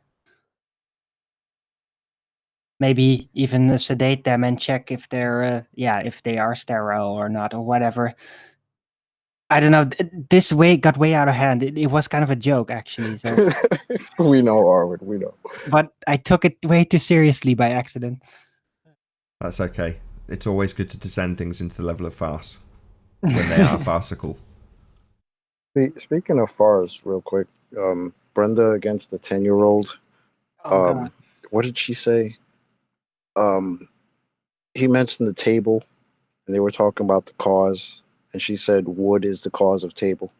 Maybe even sedate them and check if they're, if they are sterile or not, or whatever. I don't know. This got way out of hand. It was kind of a joke, actually. So, We know, Arwin. We know. but I took it way too seriously by accident. That's okay. It's always good to descend things into the level of farce when they are farcical. Speaking of farce, real quick, Brenda against the 10-year-old. Oh, God. What did she say? He mentioned the table, and they were talking about the cause, and she said wood is the cause of table.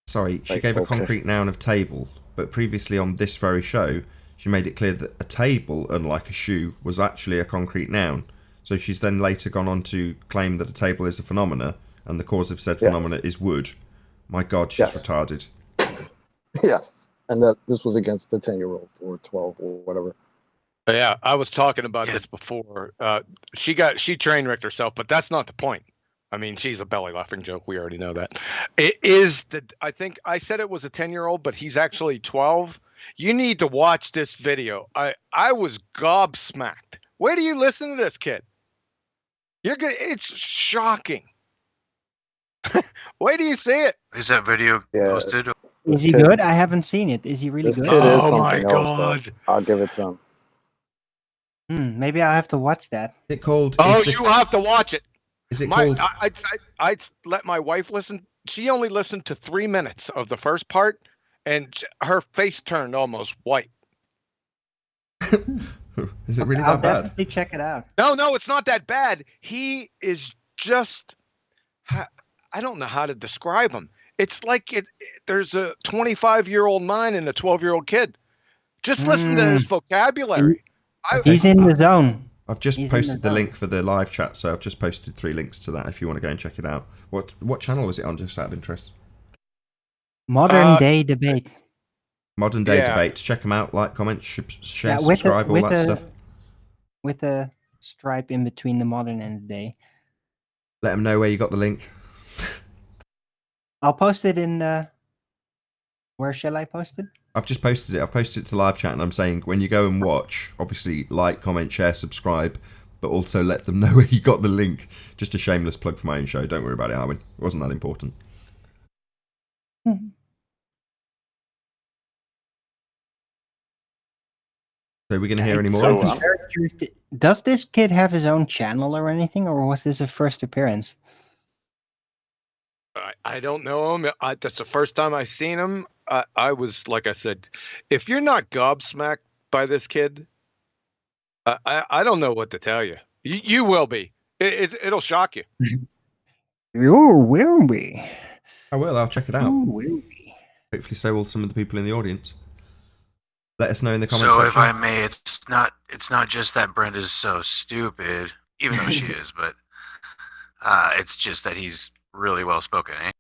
Sorry, she gave a concrete noun of table, but previously on this very show, she made it clear that a table, unlike a shoe, was actually a concrete noun. So she's then later gone on to claim that a table is a phenomena, and the cause of said phenomena is wood. My God, she's retarded. Yes, and that this was against the 10-year-old or 12 or whatever. Yeah, I was talking about this before. She train wrecked herself, but that's not the point. I mean, she's a belly laughing joke. We already know that. It is I think I said it was a 10-year-old, but he's actually 12. You need to watch this video. I was gobsmacked. Where do you listen to this kid? It's shocking. Wait till you see it. Is that video Yeah, posted? Is he good? I haven't seen it. Is he really this good? kid is Oh my something else, though. god. I'll give it to him. Maybe I'll have to watch that. Is it called? Oh, is the, you have to watch it. Is it My, called? I let my wife listen. She only listened to 3 minutes of the first part, and her face turned almost white. Is it really I'll that bad? definitely check it out. No, it's not that bad. He is just, I don't know how to describe him. It's like there's a 25-year-old mind and a 12-year-old kid. Just listen to his vocabulary. He's in the zone. I've just He's in posted the zone. link for the live chat, so I've just posted 3 links to that if you want to go and check it out. What channel was it on, just out of interest? Modern Day Debate. Modern Day Yeah. Debates. Check them out. Like, comment, share, Yeah, with subscribe, all that stuff. With a stripe in between the modern and the day. Let them know where you got the link. I'll post it in. Where shall I post it? I've just posted it. I've posted it to live chat, and I'm saying when you go and watch, obviously like, comment, share, subscribe, but also let them know where you got the link. Just a shameless plug for my own show. Don't worry about it, Arwin. It wasn't that important. So we're going to hear any more So, of this? does this kid have his own channel or anything, or was this a first appearance? I don't know him. That's the first time I seen him. I was, like I said, if you're not gobsmacked by this kid, I don't know what to tell you. You will be. It'll shock you. You will be. I will. I'll check it out. You will be. Hopefully so will some of the people in the audience. Let us know in the comments So, section. if I may, it's not just that Brenda's so stupid, even though she is, but it's just that he's really well spoken, eh?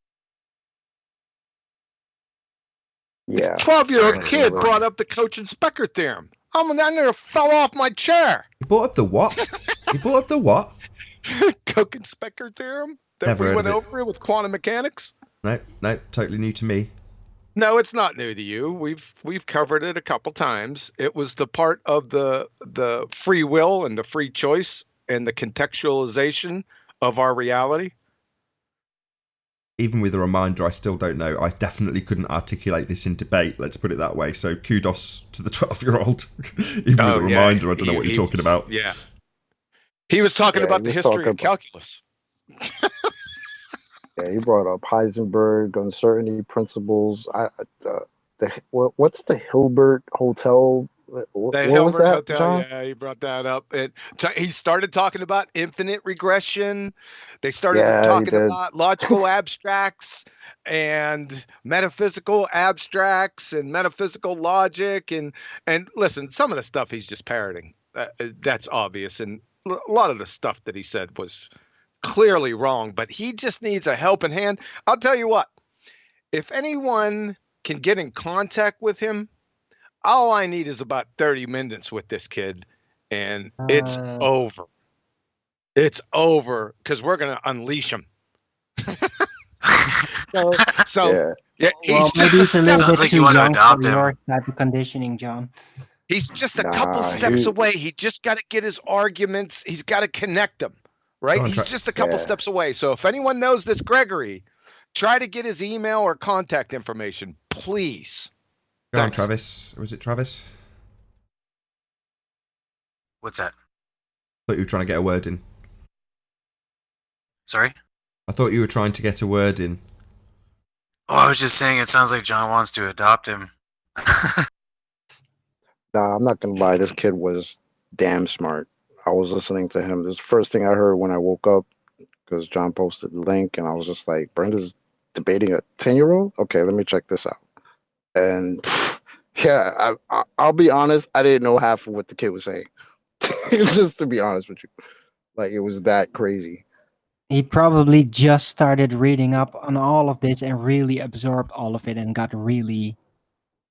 Yeah. 12-year-old Sorry to kid interrupt. brought up the coach and Specker theorem. I nearly fell off my chair. He brought up the what? He brought up the what? Coke and Specker theorem that Never we heard went of it. over with quantum mechanics. No, totally new to me. No, it's not new to you. We've covered it a couple times. It was the part of the free will and the free choice and the contextualization of our reality. Even with a reminder, I still don't know. I definitely couldn't articulate this in debate, let's put it that way. So kudos to the 12-year-old. Even with a reminder, I don't know what you're talking about. Yeah. He was talking Yeah, about he the was history talking of calculus. Yeah, you brought up Heisenberg, uncertainty principles. What's the Hilbert Hotel? What The was Hilbert that, Hotel, John? yeah, he brought that up. He started talking about infinite regression. They started Yeah, he talking did. about logical abstracts and metaphysical abstracts and metaphysical logic. And listen, some of the stuff he's just parroting. That's obvious. And a lot of the stuff that he said was clearly wrong, but he just needs a helping hand. I'll tell you what, if anyone can get in contact with him, all I need is about 30 minutes with this kid, and it's over. It's over because we're going to unleash him. So yeah, Well, he's maybe it's a little Sounds bit like too you want to young adopt for him. your type of conditioning, John. He's just a couple Nah, steps away. He just got to get his arguments. He's got to connect them, right? Go on, He's just a couple steps away. So if anyone knows this Gregory, try to get his email or contact information, please. Go on, Thanks. Travis. Was it Travis? What's that? I thought you were trying to get a word in. Sorry? I thought you were trying to get a word in. Oh, I was just saying it sounds like John wants to adopt him. Nah, I'm not gonna lie. This kid was damn smart. I was listening to him. This is the first thing I heard when I woke up because John posted the link, and I was just like, "Brenda's debating a 10-year-old? Okay, let me check this out." And yeah, I'll be honest. I didn't know half of what the kid was saying. Just to be honest with you, like it was that crazy. He probably just started reading up on all of this and really absorbed all of it and got really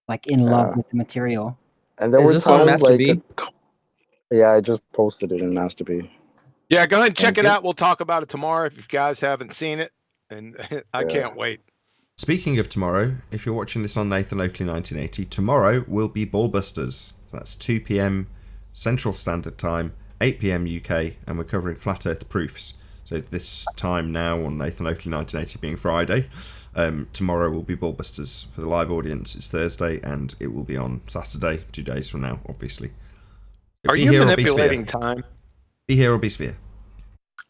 like in love with the material. And there Is were this on times Master like, B? yeah, I just posted it in Master B. Yeah, go ahead and check Thank it you. out. We'll talk about it tomorrow if you guys haven't seen it. And I can't wait. Speaking of tomorrow, if you're watching this on Nathan Oakley 1980, tomorrow will be Ballbusters. So that's 2 p.m. Central Standard Time, 8 p.m. UK, and we're covering flat Earth proofs. So So this time now on Nathan Oakley 1980 being Friday. Tomorrow will be Ballbusters for the live audience. It's Thursday, and it will be on Saturday, 2 days from now, obviously. Are you manipulating time? Be here or be sphere.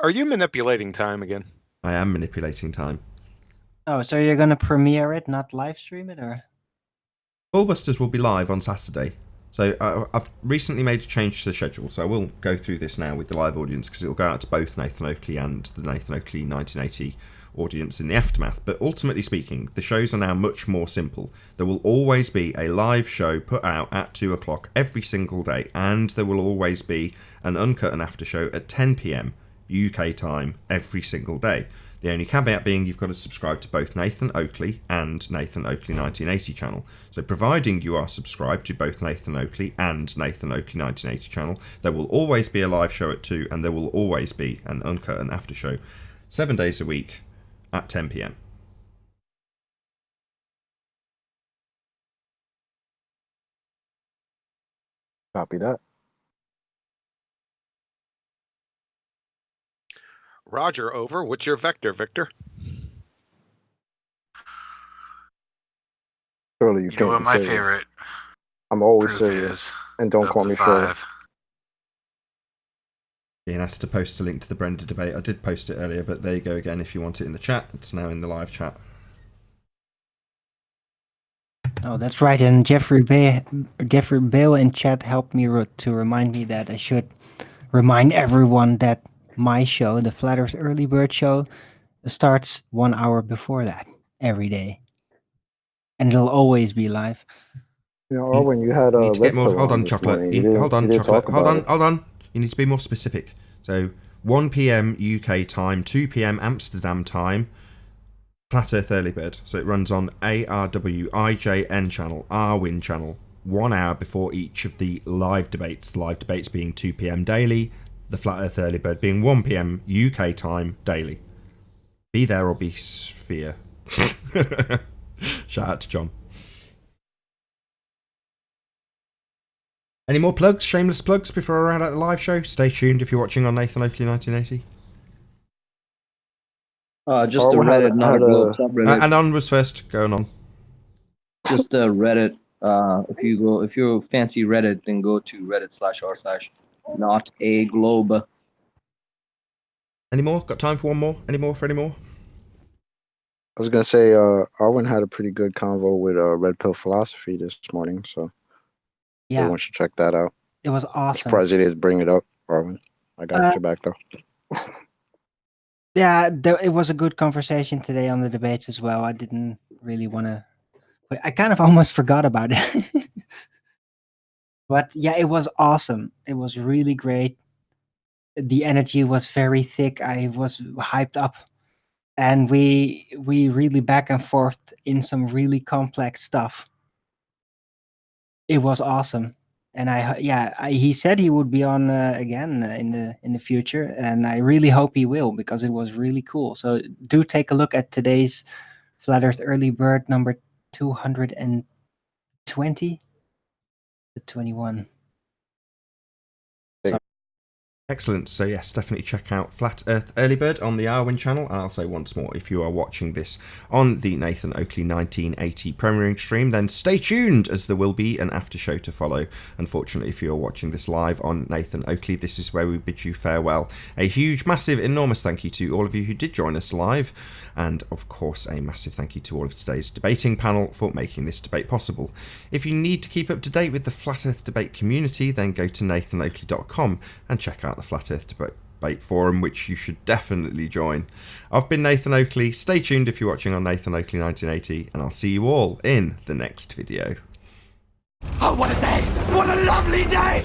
Are you manipulating time again? I am manipulating time. Oh, so you're gonna premiere it, not live stream it, or? Ballbusters will be live on Saturday. So I've recently made a change to the schedule, so I will go through this now with the live audience because it will go out to both Nathan Oakley and the Nathan Oakley 1980 audience in the aftermath. But ultimately speaking, the shows are now much more simple. There will always be a live show put out at 2 o'clock every single day, and there will always be an uncut and after show at 10 PM UK time every single day. The only caveat being you've got to subscribe to both Nathan Oakley and Nathan Oakley 1980 channel. So providing you are subscribed to both Nathan Oakley and Nathan Oakley 1980 channel, there will always be a live show at 2 and there will always be an uncut and after show 7 days a week at 10 PM. Copy that. Roger, over. What's your vector, Victor? Surely you know can't what be my serious. favorite I'm always proof serious. is? And don't Of call the me Shirley. 5. Ian has to post a link to the Brenda debate. I did post it earlier, but there you go again if you want it in the chat. It's now in the live chat. Oh, that's right. And Jeffrey Bale in chat helped me to remind me that I should remind everyone that my show, the Flat Earth Early Bird Show, starts 1 hour before that every day, and it'll always be live. You know, Arwen, you had You a need to get red more. pill Hold on, this chocolate. morning. Hold on, you didn't chocolate. talk Hold about on, it. hold on. You need to be more specific. So 1 PM UK time, 2 PM Amsterdam time. Flat Earth Early Bird. So it runs on ARWIJN channel, Arwin channel, 1 hour before each of the live debates. The live debates being 2 PM daily, the Flat Earth Early Bird being 1 PM UK time daily. Be there or be sphere. Shout out to John. Any more plugs, shameless plugs before I round out the live show? Stay tuned if you're watching on Nathan Oakley 1980. Just the Reddit, not a Globe subreddit. Anon was first. Going on. Just the Reddit. If you fancy Reddit, then go to Reddit/r/not a globe. Any more? Got time for one more? Any more for any more? I was gonna say, Arwen had a pretty good convo with Red Pill Philosophy this morning, so Yeah, everyone should check that out. it was awesome. Surprised you didn't bring it up, Arwen. I got your back though. Yeah, it was a good conversation today on the debates as well. I didn't really want to. I kind of almost forgot about it. But yeah, it was awesome. It was really great. The energy was very thick. I was hyped up. And we really back and forth in some really complex stuff. It was awesome. And he said he would be on again in the future, and I really hope he will because it was really cool. So do take a look at today's Flat Earth Early Bird number 220 to 21. Excellent. So yes, definitely check out Flat Earth Early Bird on the Arwin channel. And I'll say once more, if you are watching this on the Nathan Oakley 1980 premiering stream, then stay tuned as there will be an after show to follow. Unfortunately, if you are watching this live on Nathan Oakley, this is where we bid you farewell. A huge, massive, enormous thank you to all of you who did join us live. And of course, a massive thank you to all of today's debating panel for making this debate possible. If you need to keep up to date with the Flat Earth debate community, then go to nathanoakley.com and check out the Flat Earth debate forum, which you should definitely join. I've been Nathan Oakley. Stay tuned if you're watching on Nathan Oakley 1980, and I'll see you all in the next video. Oh, what a day! What a lovely day!